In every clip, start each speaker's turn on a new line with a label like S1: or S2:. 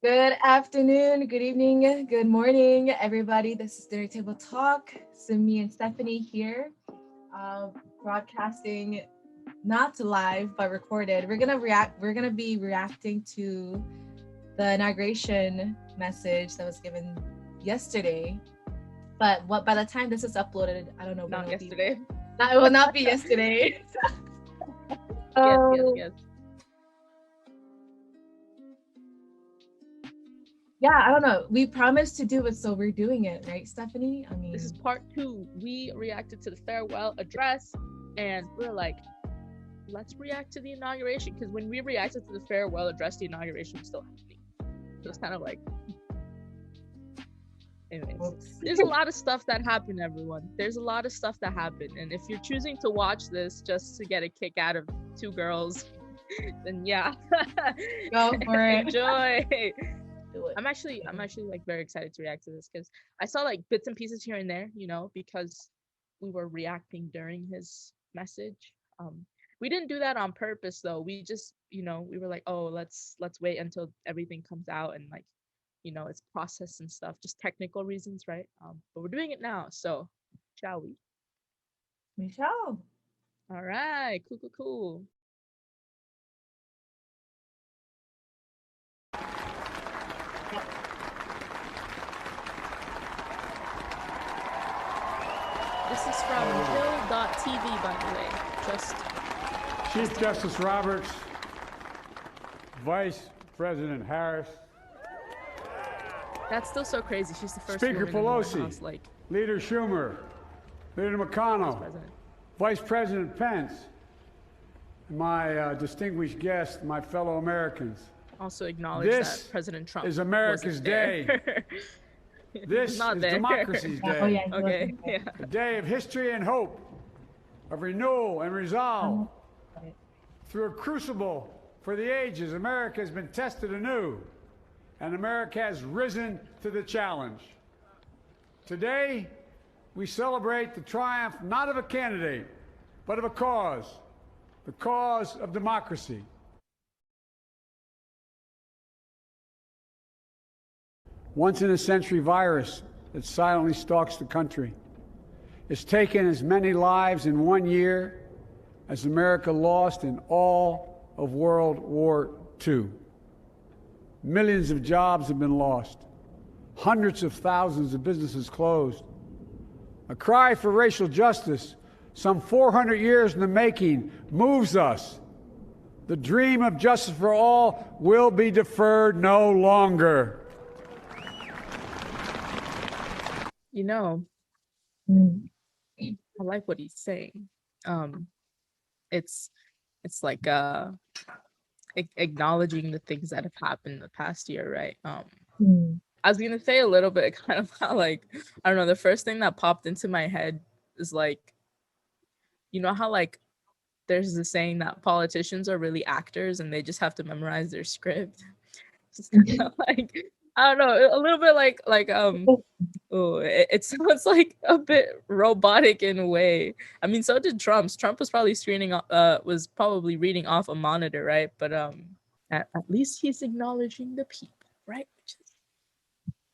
S1: Good afternoon, good evening, good morning, everybody. This is Dinner Table Talk. So me and Stephanie here, uh, broadcasting not live but recorded. We're gonna be reacting to the inauguration message that was given yesterday. But what by the time this is uploaded, I don't know when
S2: Not
S1: it'll
S2: yesterday.
S1: be. It will not be yesterday.
S2: Yes.
S1: Yeah, I don't know. We promised to do it, so we're doing it, right, Stephanie? I mean,
S2: This is part 2. We reacted to the farewell address, and we're like, let's react to the inauguration. Because when we reacted to the farewell address, the inauguration was still happening. So it's kind of like, anyways, there's a lot of stuff that happened, everyone. There's a lot of stuff that happened, and if you're choosing to watch this just to get a kick out of two girls, then yeah,
S1: go for it.
S2: Enjoy.
S1: Do it.
S2: I'm actually like very excited to react to this because I saw like bits and pieces here and there, because we were reacting during his message. We didn't do that on purpose though. We just, we were like, oh, let's wait until everything comes out and like, it's processed and stuff, just technical reasons, right? But we're doing it now, so shall we?
S1: Michelle.
S2: All right, cool. This is from Hill.tv, by the way. Just
S3: Chief Justice Roberts, Vice President Harris,
S2: that's still so crazy. She's the first
S3: Speaker
S2: woman in the White
S3: Pelosi,
S2: House, like
S3: Leader Schumer, Leader McConnell,
S2: president.
S3: Vice President Pence, and my distinguished guests, my fellow Americans.
S2: Also acknowledge
S3: This
S2: that President Trump
S3: is America's
S2: wasn't there.
S3: day. This
S2: Not
S3: is
S2: there.
S3: democracy's day.
S1: Oh, yeah.
S2: Okay, yeah.
S3: A day of history and hope, of renewal and resolve. Through a crucible for the ages, America has been tested anew, and America has risen to the challenge. Today, we celebrate the triumph not of a candidate, but of a cause, the cause of democracy. Once-in-a-century virus that silently stalks the country. It's taken as many lives in 1 year as America lost in all of World War II. Millions of jobs have been lost. Hundreds of thousands of businesses closed. A cry for racial justice, some 400 years in the making, moves us. The dream of justice for all will be deferred no longer.
S2: I like what he's saying. It's like acknowledging the things that have happened the past year, right? I was gonna say a little bit kind of how, like, I don't know, the first thing that popped into my head is like, how like there's the saying that politicians are really actors and they just have to memorize their script. Just kind of like, I don't know, a little bit like it sounds like a bit robotic in a way. I mean, so did Trump's. Trump was probably reading off a monitor, right? But at least he's acknowledging the people, right? Which is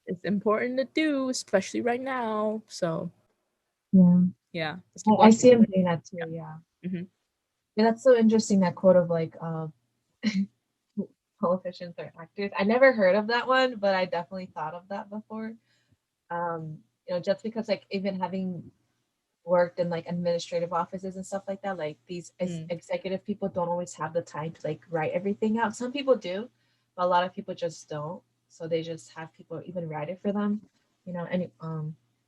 S2: it's important to do, especially right now. So yeah, let's keep
S1: I
S2: watching.
S1: see him doing that too. Yeah.
S2: Mhm.
S1: Yeah, that's so interesting. That quote of like, politicians are actors. I never heard of that one, but I definitely thought of that before. Just because like even having worked in like administrative offices and stuff like that, like these executive people don't always have the time to like write everything out. Some people do, but a lot of people just don't. So they just have people even write it for them, and
S2: I mean,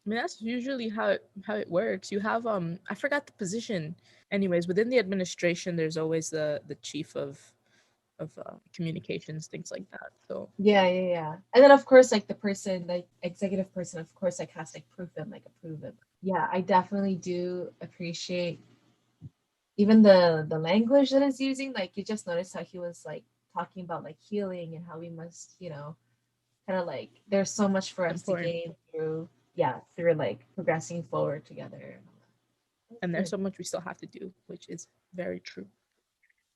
S2: that's usually how it works. You have I forgot the position. Anyways, within the administration, there's always the chief of communications, things like that. So
S1: yeah. And then of course like the person, like executive person, of course, like has to like approve it. Yeah, I definitely do appreciate even the language that is using. Like you just noticed how he was like talking about like healing and how we must, kind of like there's so much for us
S2: important.
S1: to gain through like progressing forward together.
S2: And there's so much we still have to do, which is very true.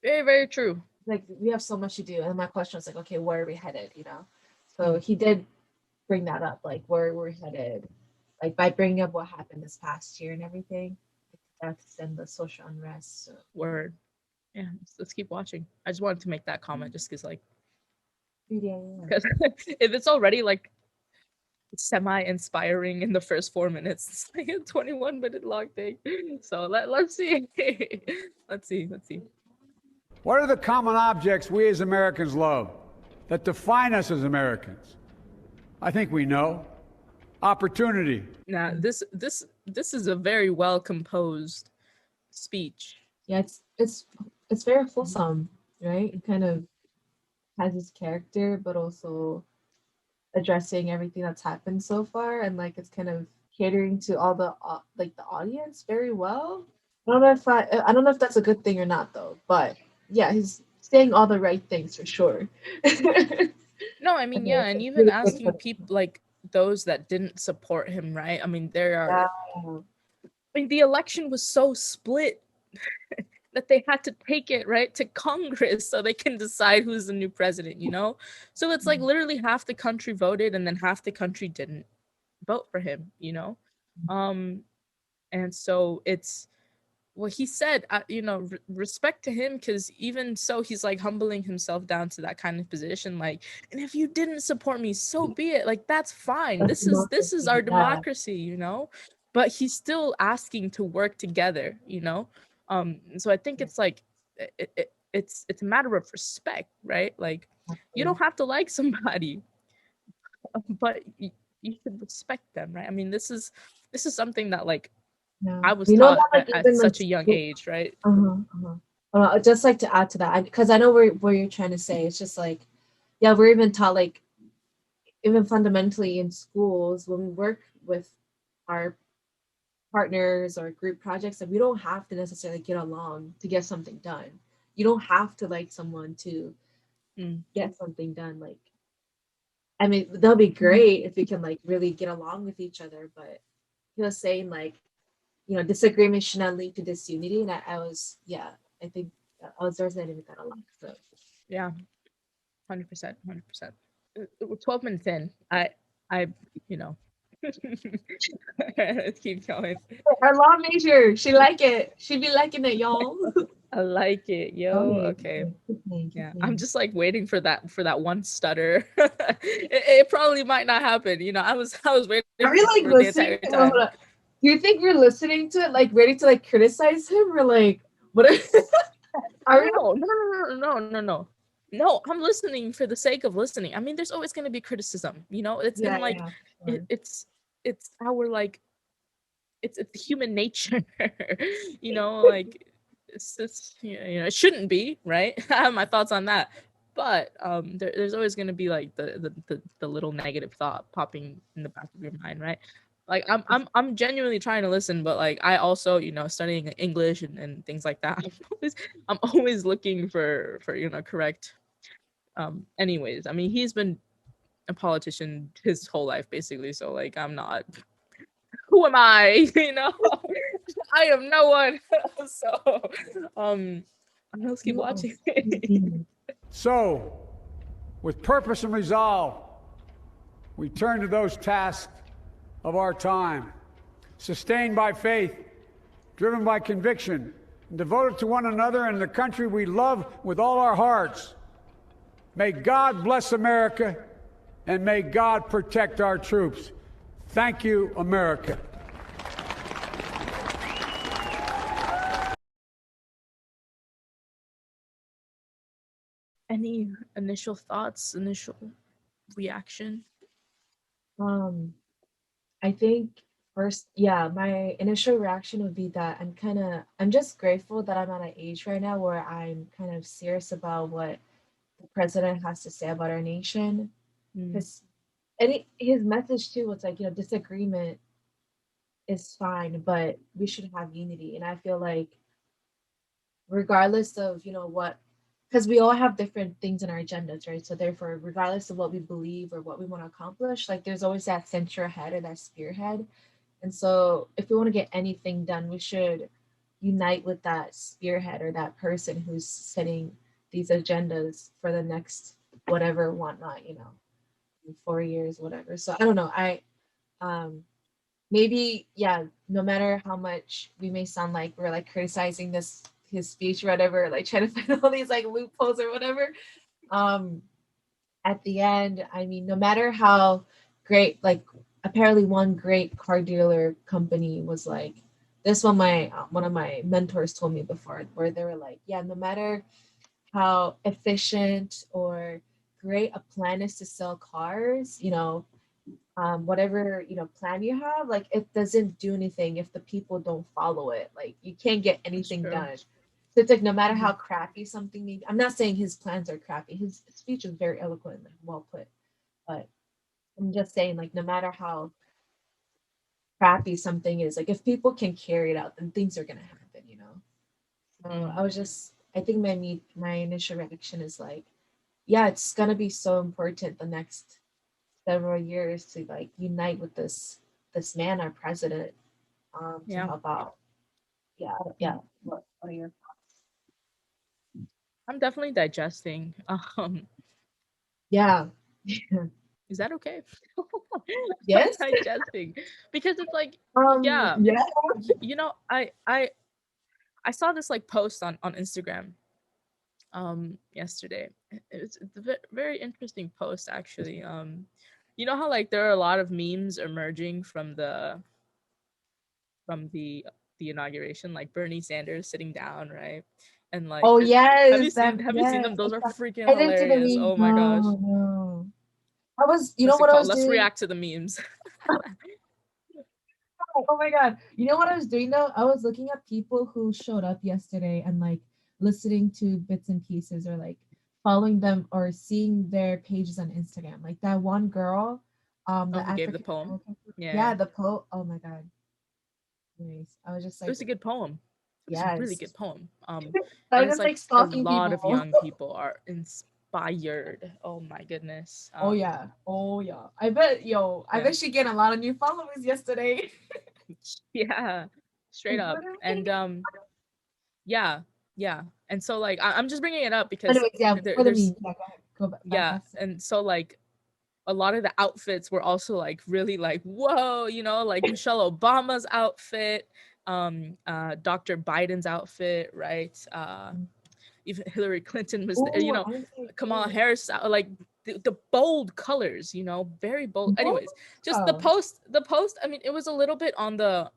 S2: Very, very true.
S1: Like we have so much to do. And my question was like, okay, where are we headed? So he did bring that up, like where we're headed, like by bringing up what happened this past year and everything, the deaths and the social unrest. So.
S2: Word. Yeah, let's keep watching. I just wanted to make that comment just because, like, because if it's already like semi-inspiring in the first 4 minutes, it's like a 21-minute long thing. So let's see. let's see.
S3: What are the common objects we as Americans love that define us as Americans? I think we know. Opportunity.
S2: Now, this is a very well composed speech.
S1: Yeah, it's very wholesome, right? It kind of has his character, but also addressing everything that's happened so far, and like it's kind of catering to all the like the audience very well. I don't know if that's a good thing or not though, but yeah, he's saying all the right things for sure.
S2: No, I mean, yeah, and even asking people like those that didn't support him, right? I mean, there are. I mean, the election was so split that they had to take it right to Congress so they can decide who's the new president, you know? So it's like literally half the country voted and then half the country didn't vote for him, you know? And so it's well, he said, you know, respect to him, because even so, he's like humbling himself down to that kind of position. Like, and if you didn't support me, so be it. Like, that's fine. This is our democracy, you know. But he's still asking to work together, you know. So I think it's like it's a matter of respect, right? Like, you don't have to like somebody, but you should respect them, right? I mean, this is something that like.
S1: Yeah.
S2: I was taught at such a young age, right?
S1: I'd just like to add to that, because I know where you're trying to say. It's just like, yeah, we're even taught, like, even fundamentally in schools, when we work with our partners or group projects, that we don't have to necessarily get along to get something done. You don't have to like someone to get something done. Like, I mean, that'll be great if we can like really get along with each other, but he was saying like, you know, disagreement should not lead to disunity. And I think I was resonating with that a lot. So
S2: yeah, 100%. We're 12 minutes in. I, you know, let's keep going.
S1: Our law major, she like it. She be liking it, y'all.
S2: I like it, yo. Okay. Yeah, I'm just like waiting for that one stutter. it probably might not happen. You know, I was waiting.
S1: Are we like listening? Do you think we're listening to it, like ready to like criticize him, or like what? Are we?
S2: No, I'm listening for the sake of listening. I mean, there's always going to be criticism, you know. It's in like it's our like it's human nature, you know. Like it's you know, it shouldn't be, right? I have my thoughts on that, but there's always going to be like the little negative thought popping in the back of your mind, right? Like I'm genuinely trying to listen, but like I also, you know, studying English and things like that. I'm always looking for you know, correct. Anyways, I mean, he's been a politician his whole life basically, so like I'm not. Who am I? You know, I am no one. So let's keep watching.
S3: So, with purpose and resolve, we turn to those tasks of our time, sustained by faith, driven by conviction, and devoted to one another and the country we love with all our hearts. May God bless America, and may God protect our troops. Thank you, America.
S2: Any initial thoughts, initial reaction?
S1: I think first, yeah, my initial reaction would be that I'm just grateful that I'm at an age right now where I'm kind of serious about what the president has to say about our nation. Because his message too was like, you know, disagreement is fine, but we should have unity. And I feel like regardless of, you know, what, because we all have different things in our agendas, right? So therefore, regardless of what we believe or what we want to accomplish, like there's always that center head or that spearhead. And so if we want to get anything done, we should unite with that spearhead or that person who's setting these agendas for the next whatever whatnot, you know. 4 years, whatever. So I don't know. Um maybe, yeah, no matter how much we may sound like we're like criticizing this his speech or whatever, like trying to find all these like loopholes or whatever. Um at the end, I mean, no matter how great, like apparently one great car dealer company was like, this one of my mentors told me before, where they were like, yeah, no matter how efficient or great a plan is to sell cars, whatever plan you have, like it doesn't do anything if the people don't follow it. Like you can't get
S2: That's
S1: anything
S2: true.
S1: done. So it's like no matter
S2: Mhm.
S1: how crappy something may be, I'm not saying his plans are crappy. His speech was very eloquent and well put, but I'm just saying like no matter how crappy something is, like if people can carry it out, then things are gonna happen. So
S2: Mm.
S1: I think my initial reaction is like, yeah, it's gonna be so important the next several years to like unite with this man, our president, to
S2: Yeah.
S1: help out. Yeah, yeah.
S2: Mm.
S1: What are your
S2: I'm definitely digesting.
S1: Yeah.
S2: Is that okay? I'm
S1: Yes.
S2: digesting because it's like, yeah,
S1: Yeah.
S2: you know, I saw this like post on Instagram yesterday. It's a very interesting post actually. You know how like there are a lot of memes emerging from the inauguration, like Bernie Sanders sitting down, right? And like,
S1: Oh
S2: have you
S1: yes,
S2: seen
S1: that
S2: have you seen
S1: yes.
S2: them? Those are freaking
S1: I didn't see the
S2: hilarious.
S1: meme.
S2: Oh my gosh.
S1: No, no. I was, you know
S2: What's it
S1: what I
S2: called?
S1: was
S2: Let's
S1: doing?
S2: react to the memes.
S1: Oh my God. You know what I was doing though? I was looking at people who showed up yesterday and like listening to bits and pieces or like following them or seeing their pages on Instagram. Like that one girl,
S2: Oh,
S1: the
S2: who gave the
S1: African
S2: poem?
S1: American.
S2: Yeah.
S1: Yeah, the poet. Oh my God. Anyways, I was just
S2: It
S1: like,
S2: was a good poem. It was a really
S1: yes.
S2: good poem.
S1: I
S2: And
S1: was
S2: it's
S1: just like
S2: like a
S1: stalking
S2: lot of
S1: people.
S2: young people are inspired. Oh my goodness.
S1: Oh yeah. Oh yeah. I
S2: Yeah.
S1: bet she gained a lot of new followers yesterday.
S2: Yeah. Straight
S1: Like
S2: up.
S1: literally.
S2: And yeah, yeah. And so like I'm just bringing it up because
S1: Anyways, yeah, for the
S2: there's
S1: meme. Yeah, go ahead. Go back.
S2: yeah, and so like a lot of the outfits were also like really like whoa, like Michelle Obama's outfit, Dr. Biden's outfit, right? Even Hillary Clinton was there,
S1: Oh, I didn't say
S2: Kamala
S1: it.
S2: Harris, like the bold colors, very bold.
S1: Oh,
S2: Anyways, just the post, I mean, it was a little bit on the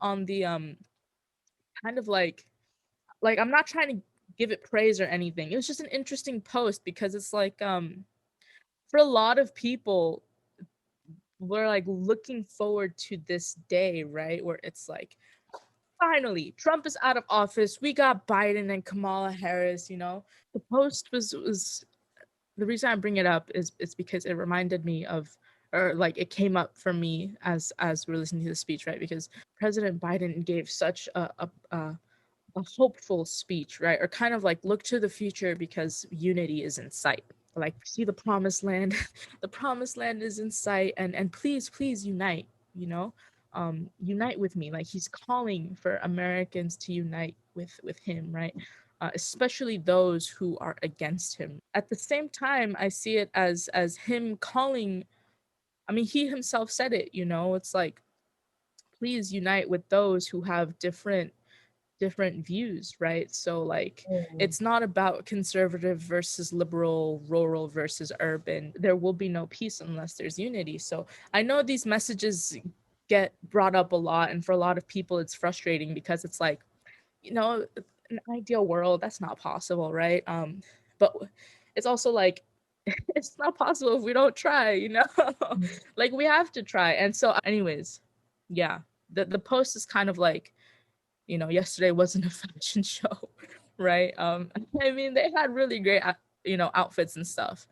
S2: kind of like I'm not trying to give it praise or anything. It was just an interesting post because it's like for a lot of people we're like looking forward to this day, right? Where it's like finally Trump is out of office. We got Biden and Kamala Harris, The post was the reason I bring it up is it's because it reminded me of or like it came up for me as we're listening to the speech, right? Because President Biden gave such a hopeful speech, right? Or kind of like look to the future because unity is in sight. Like see the promised land, the promised land is in sight, and please unite. You know, unite with me. Like he's calling for Americans to unite with him, right? Especially those who are against him. At the same time, I see it as him calling. I mean, he himself said it. It's like please unite with those who have different views, right? So like
S1: oh,
S2: it's not about conservative versus liberal, rural versus urban. There will be no peace unless there's unity. So I know these messages get brought up a lot, and for a lot of people it's frustrating because it's like, an ideal world that's not possible, right? But it's also like it's not possible if we don't try, like we have to try. And so anyways, yeah, the post is kind of like yesterday wasn't a fashion show, right? I mean, they had really great, outfits and stuff.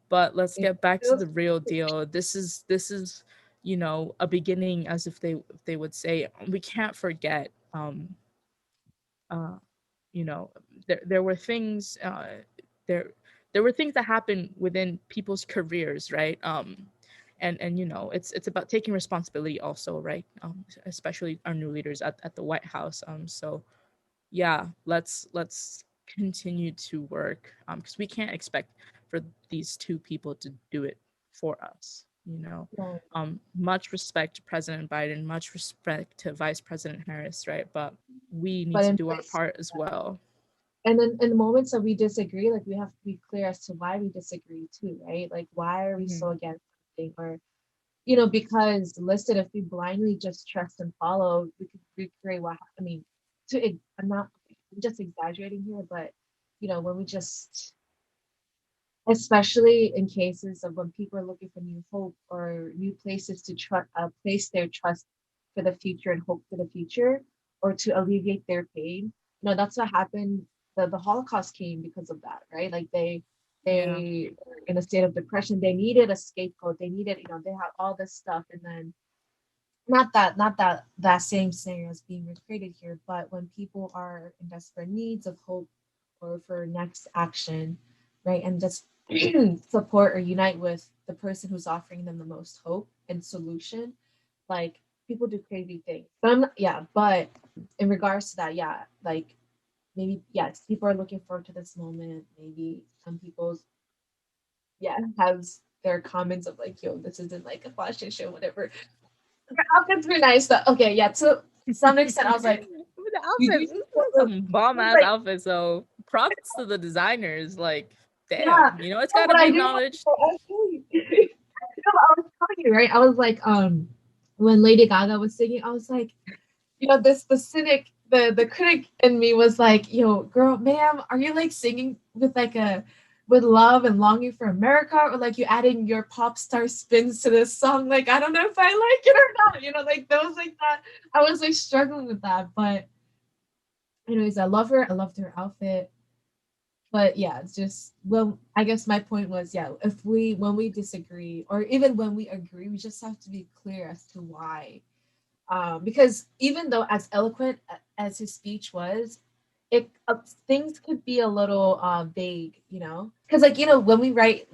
S2: But let's
S1: it
S2: get back to
S1: feels
S2: the real deal. This is, a beginning, as if they would say. We can't forget. Uh, there were things. There there were things that happened within people's careers, right? And it's about taking responsibility also, right? Especially our new leaders at the White House. So yeah, let's continue to work because we can't expect for these two people to do it for us. you know.
S1: Right.
S2: Much respect to President Biden, much respect to Vice President Harris, right? But we need
S1: But
S2: to
S1: in
S2: do our
S1: this,
S2: part as well.
S1: and then in the moments that we disagree, like we have to be clear as to why we disagree too, right? Like why are we
S2: Hmm.
S1: so against something, or because listen, if we blindly just trust and follow, we could recreate what I mean. I'm just exaggerating here, but when we just, especially in cases of when people are looking for new hope or new places to place their trust for the future and hope for the future, or to alleviate their pain. That's what happened. The Holocaust came because of that, right? Like
S2: Yeah.
S1: they were in a state of depression. They needed a scapegoat. They needed, they had all this stuff, and then not that same scenario is being recreated here, but when people are in desperate needs of hope or for next action, right, and just support or unite with the person who's offering them the most hope and solution, like people do crazy things. But but in regards to that, yeah, like maybe yes, people are looking forward to this moment. Maybe some people's has their comments of like, yo, this isn't like a fashion show, whatever. The outfits were nice, but okay, yeah. To some extent, I was like,
S2: The
S1: you do
S2: outfits,
S1: need
S2: some bomb
S1: to,
S2: ass
S1: like,
S2: outfits. So props to the designers. Like,
S1: yeah.
S2: damn, it's
S1: No,
S2: got to
S1: but
S2: be
S1: I do.
S2: acknowledged.
S1: I I was telling you, right? I was like, when Lady Gaga was singing, I was like, the cynic, the critic in me was like, yo, girl, ma'am, are you like singing with love and longing for America, or like you adding your pop star spins to this song? Like, I don't know if I like it or not. Like those like that. I was like struggling with that, but anyways, I love her. I loved her outfit. But yeah, it's just, well, I guess my point was, yeah, when we disagree or even when we agree, we just have to be clear as to why. Because even though as eloquent as his speech was, it things could be a little vague, because like when we write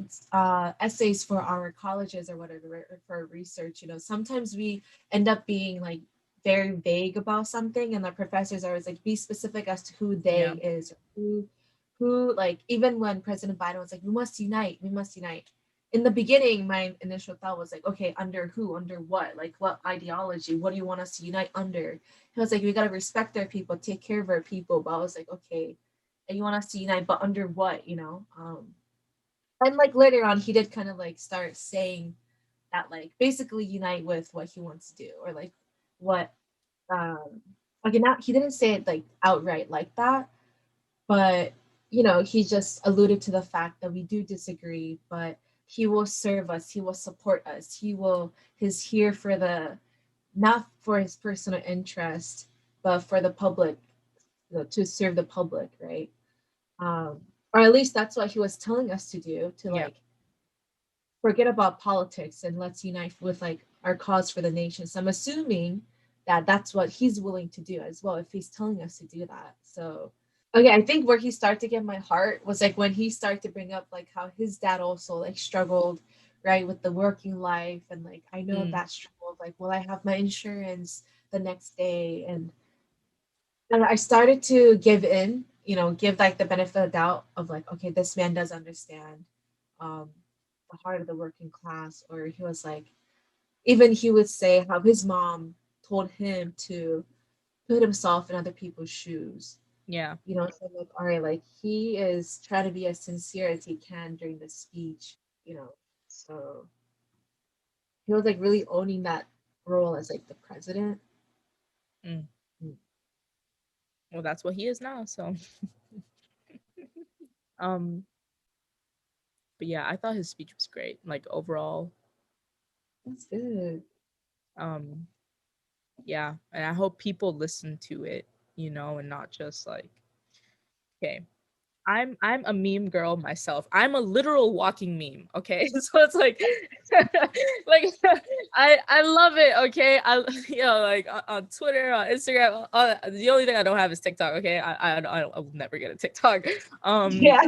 S1: essays for our colleges or whatever, right, or for research, sometimes we end up being like very vague about something, and the professors are always like, be specific as to who
S2: Yeah.
S1: they is, who like, even when President Biden was like, we must unite. In the beginning, my initial thought was like, okay, under who, under what, like what ideology, what do you want us to unite under? He was like, we gotta respect our people, take care of our people. But I was like, okay, and you want us to unite, but under what, And like later on, he did kind of like start saying that, like basically unite with what he wants to do, or like what, like not, he didn't say it like outright like that, but he just alluded to the fact that we do disagree, but he will serve us, he will support us, he's here for not for his personal interest, but for the public, to serve the public, right? Or at least that's what he was telling us to do, to
S2: Yeah.
S1: like forget about politics and let's unite with like our cause for the nation. So I'm assuming that that's what he's willing to do as well, if he's telling us to do that. So okay, I think where he started to get my heart was like when he started to bring up like how his dad also like struggled, right, with the working life, and like I know
S2: Mm.
S1: that struggle of like, will I have my insurance the next day, and I started to give in, give like the benefit of the doubt of like, okay, this man does understand um the heart of the working class. Or he was like, even he would say how his mom told him to put himself in other people's shoes.
S2: Yeah.
S1: So like, all right, like he is trying to be as sincere as he can during the speech, so he was like really owning that role as like the president.
S2: Mm.
S1: Mm.
S2: Well, that's what he is now. So, um, but yeah, I thought his speech was great. Like overall,
S1: That's good.
S2: um, yeah, and I hope people listen to it, and not just like, okay, I'm a meme girl myself. I'm a literal walking meme. Okay, so it's like, like I love it. Okay, like on Twitter, on Instagram. The only thing I don't have is TikTok. Okay, I will never get a TikTok.
S1: Yeah.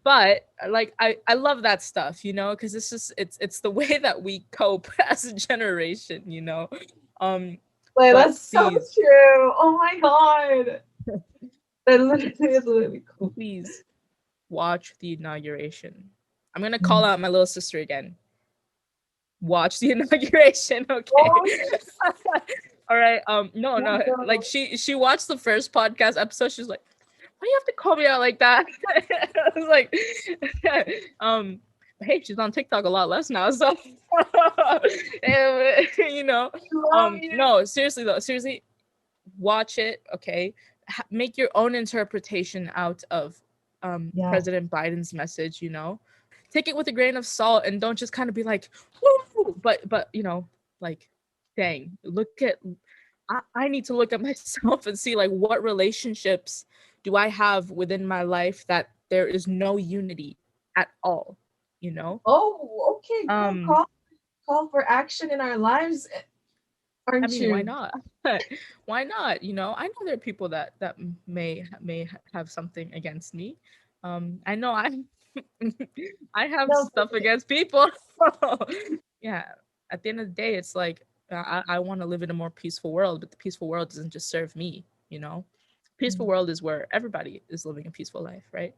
S2: But like I love that stuff, because it's just it's the way that we cope as a generation,
S1: Like,
S2: but
S1: that's so
S2: please,
S1: true. Oh my god. That literally is really cool.
S2: please watch the inauguration. I'm gonna call
S1: Mm.
S2: out my little sister again. watch the inauguration, okay?
S1: Oh.
S2: All right. No. Like she watched the first podcast episode. She's like, why do you have to call me out like that? I was like, hey, she's on TikTok a lot less now, so and, no, seriously though, watch it, okay? Make your own interpretation out of President Biden's message, take it with a grain of salt and don't just kind of be like, woo, but like, dang, I need to look at myself and see like what relationships do I have within my life that there is no unity at all,
S1: Oh, okay. Call for action in our lives. Aren't you?
S2: why not? Why not? I know there are people that may have something against me. I know I have stuff against people. Yeah, at the end of the day, it's like I want to live in a more peaceful world, but the peaceful world doesn't just serve me, Peaceful world is where everybody is living a peaceful life, right?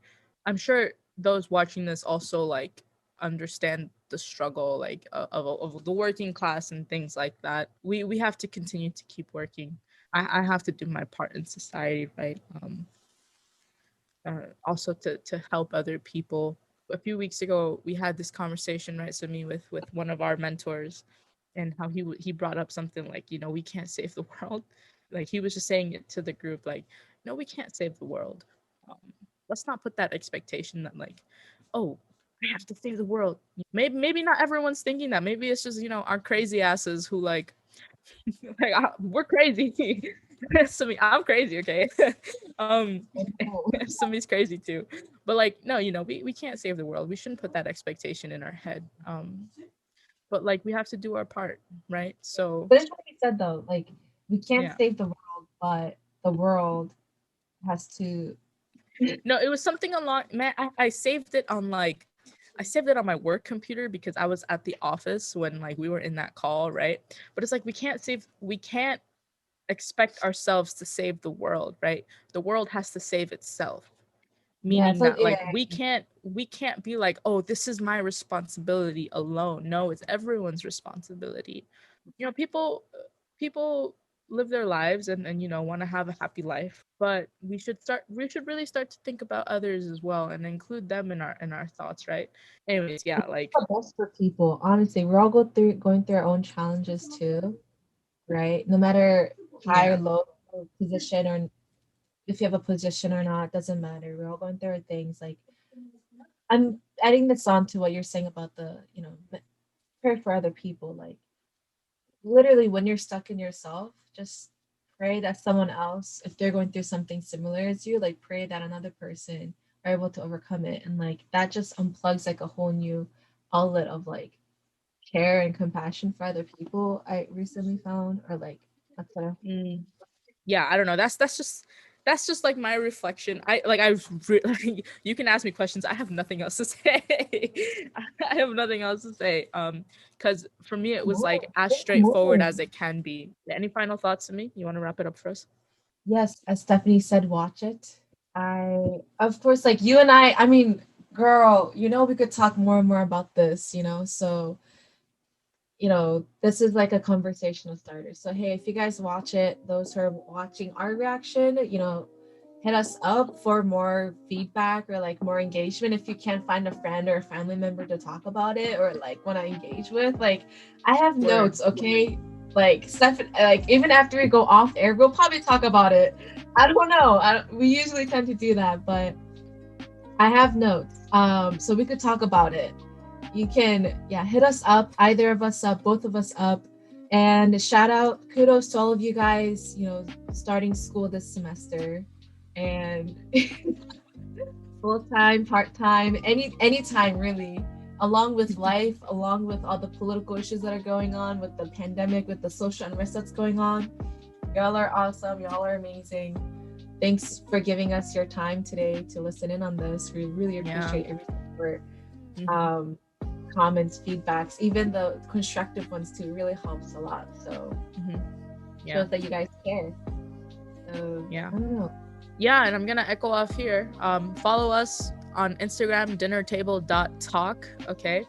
S2: I'm sure those watching this also like understand the struggle like of the working class and things like that. We have to continue to keep working. I have to do my part in society, right? Also to help other people. A few weeks ago, we had this conversation, right, Simi, with one of our mentors, and how he brought up something like, we can't save the world. Like he was just saying it to the group, like, no, we can't save the world. Let's not put that expectation that like, oh, I have to save the world. Maybe not everyone's thinking that. Maybe it's just our crazy asses who like like we're crazy. I'm crazy, okay? Somebody's crazy too, but like no, we can't save the world. We shouldn't put that expectation in our head. But like we have to do our part, right? So
S1: but it's what you said though, like we can't save the world, but the world has to.
S2: No, it was something along, man, I saved it on like I saved it on my work computer because I was at the office when like we were in that call, right? But it's like we can't expect ourselves to save the world, right? The world has to save itself. Meaning that like we can't be like, oh, this is my responsibility alone. No, it's everyone's responsibility. People live their lives and want to have a happy life, but we should really start to think about others as well and include them in our thoughts, right? Anyways, yeah, like
S1: the best for people. Honestly, we're all going through our own challenges too, right? No matter high or low position, or if you have a position or not, doesn't matter. We're all going through our things. Like I'm adding this on to what you're saying about the pray for other people. Like literally when you're stuck in yourself, just pray that someone else, if they're going through something similar as you, like pray that another person are able to overcome it. And like that just unplugs like a whole new outlet of like care and compassion for other people, I recently found. Or like that's what
S2: yeah, I don't know, that's just like my reflection. You can ask me questions, I have nothing else to say. I have nothing else to say, because for me it was like as straightforward as it can be. Any final thoughts to me? You want to wrap it up for us?
S1: Yes, as Stephanie said, watch it. Of course, like you and I mean, girl, we could talk more and more about this, so this is like a conversational starter. So hey, if you guys watch it, those who are watching our reaction, hit us up for more feedback or like more engagement. If you can't find a friend or a family member to talk about it or like want to engage with, like I have notes, okay? Like Steph, like even after we go off air, we'll probably talk about it. I don't know. We usually tend to do that, but I have notes. So we could talk about it. You can, hit us up, either of us up, both of us up. And shout out, kudos to all of you guys, starting school this semester. And full-time, part-time, anytime really, along with life, along with all the political issues that are going on, with the pandemic, with the social unrest that's going on. Y'all are awesome. Y'all are amazing. Thanks for giving us your time today to listen in on this. We really appreciate every support. Comments, feedbacks, even the constructive ones too, really helps a lot. So shows that you guys care. So I don't know.
S2: Yeah, and I'm gonna echo off here. Follow us on Instagram, dinnertable.talk, okay?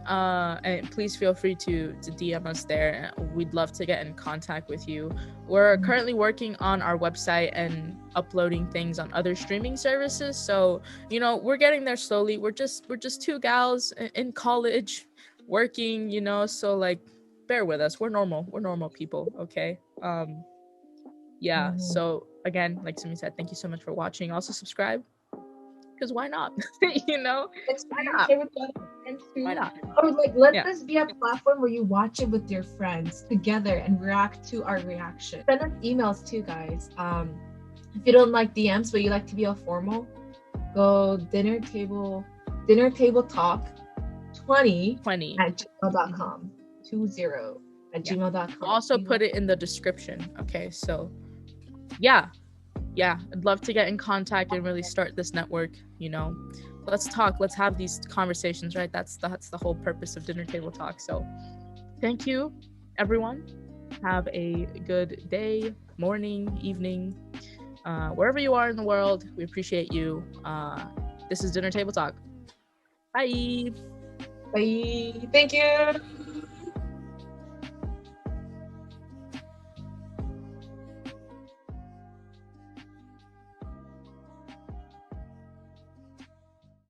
S2: And please feel free to DM us there. We'd love to get in contact with you. We're currently working on our website and uploading things on other streaming services, so you know, we're getting there slowly. We're just two gals in college working, you know, so like bear with us. We're normal people, okay? Yeah, so again, like Simi said, thank you so much for watching. Also subscribe, because why not? You know, why not? Why not?
S1: Or like, let this be a platform where you watch it with your friends together and react to our reaction. Send us emails too, guys. If you don't like DMs but you like to be all formal, go dinner table talk 20 at gmail.com. 20 at gmail.com.
S2: We'll also put it in the description. Okay, so yeah, I'd love to get in contact and really start this network. You know, let's talk, let's have these conversations, right? That's the whole purpose of Dinner Table Talk. So thank you, everyone. Have a good day, morning, evening, wherever you are in the world. We appreciate you. This is Dinner Table Talk. Bye.
S1: Bye. Thank you.